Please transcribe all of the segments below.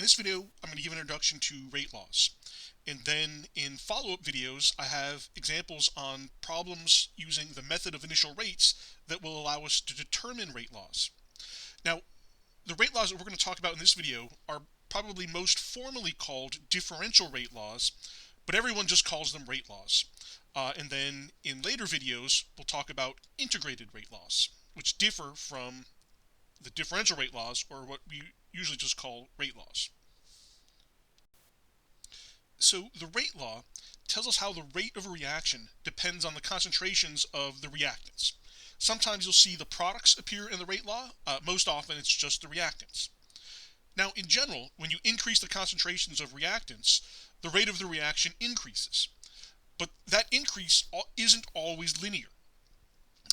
In this video, I'm going to give an introduction to rate laws. And then in follow-up videos, I have examples on problems using the method of initial rates that will allow us to determine rate laws. Now, the rate laws that we're going to talk about in this video are probably most formally called differential rate laws, but everyone just calls them rate laws. And then in later videos, we'll talk about integrated rate laws, which differ from the differential rate laws, or what we usually just call rate laws. So the rate law tells us how the rate of a reaction depends on the concentrations of the reactants. Sometimes you'll see the products appear in the rate law. Most often it's just the reactants. Now in general, when you increase the concentrations of reactants, the rate of the reaction increases. But that increase isn't always linear.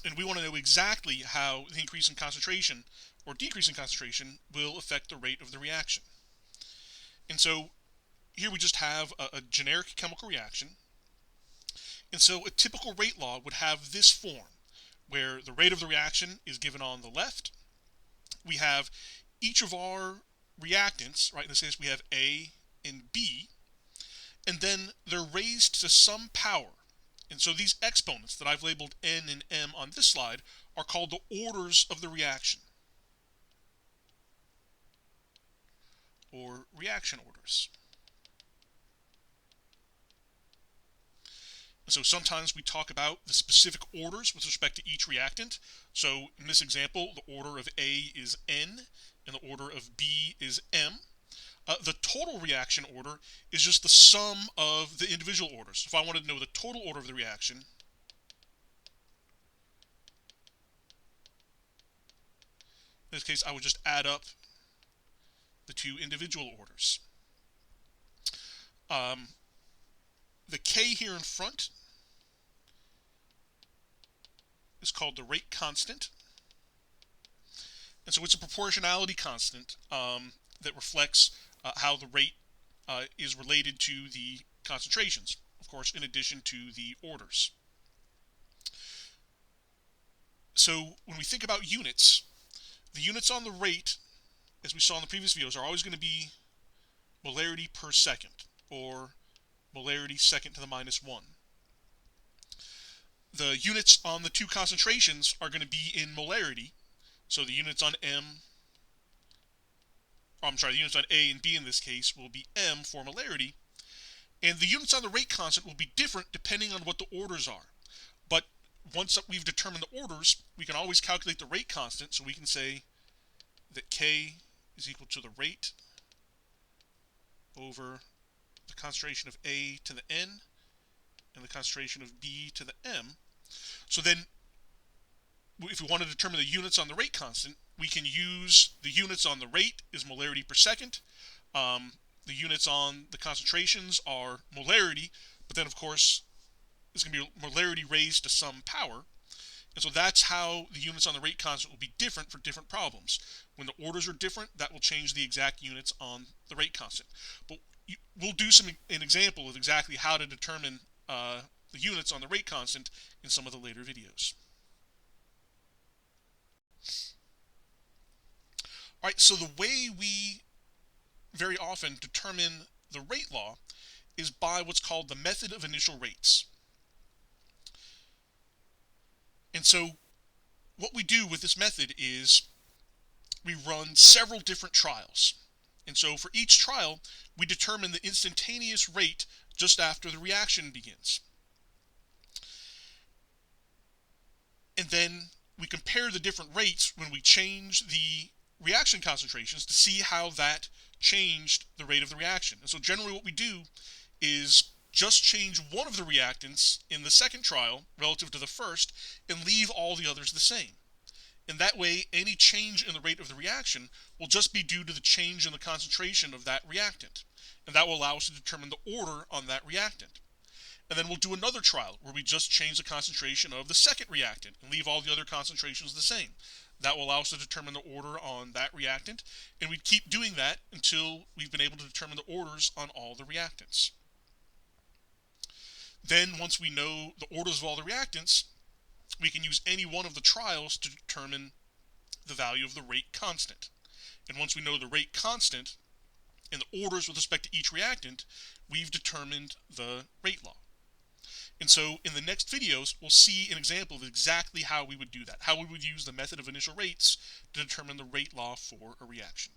And we want to know exactly how the increase in concentration or decrease in concentration will affect the rate of the reaction. And so here we just have a generic chemical reaction. And so a typical rate law would have this form, where the rate of the reaction is given on the left. We have each of our reactants, right? In this case, we have A and B, and then they're raised to some power. And so these exponents that I've labeled N and M on this slide are called the orders of the reaction, or reaction orders. And so sometimes we talk about the specific orders with respect to each reactant. So in this example, the order of A is N and the order of B is M. The total reaction order is just the sum of the individual orders. If I wanted to know the total order of the reaction, in this case, I would just add up the two individual orders. The K here in front is called the rate constant. And so it's a proportionality constant that reflects how the rate is related to the concentrations, of course, in addition to the orders. So when we think about units, the units on the rate, as we saw in the previous videos, are always going to be molarity per second, or molarity second to the minus 1. The units on the two concentrations are going to be in molarity. So the units on the units on A and B in this case will be M for molarity. And the units on the rate constant will be different depending on what the orders are. But once we've determined the orders, we can always calculate the rate constant. So we can say that K is equal to the rate over the concentration of A to the N and the concentration of B to the M. So then, if we want to determine the units on the rate constant, we can use the units on the rate is molarity per second. The units on the concentrations are molarity, but then of course it's going to be molarity raised to some power. And so that's how the units on the rate constant will be different for different problems. When the orders are different, that will change the exact units on the rate constant. But we'll do an example of exactly how to determine the units on the rate constant in some of the later videos. Alright, so the way we very often determine the rate law is by what's called the method of initial rates. And so what we do with this method is we run several different trials. And so for each trial, we determine the instantaneous rate just after the reaction begins. And then we compare the different rates when we change the reaction concentrations to see how that changed the rate of the reaction. And so generally what we do is just change one of the reactants in the second trial relative to the first and leave all the others the same. And that way, any change in the rate of the reaction will just be due to the change in the concentration of that reactant. And that will allow us to determine the order on that reactant. And then we'll do another trial where we just change the concentration of the second reactant and leave all the other concentrations the same. That will allow us to determine the order on that reactant. And we keep doing that until we've been able to determine the orders on all the reactants. Then once we know the orders of all the reactants, we can use any one of the trials to determine the value of the rate constant. And once we know the rate constant, and the orders with respect to each reactant, we've determined the rate law. And so in the next videos, we'll see an example of exactly how we would do that, how we would use the method of initial rates to determine the rate law for a reaction.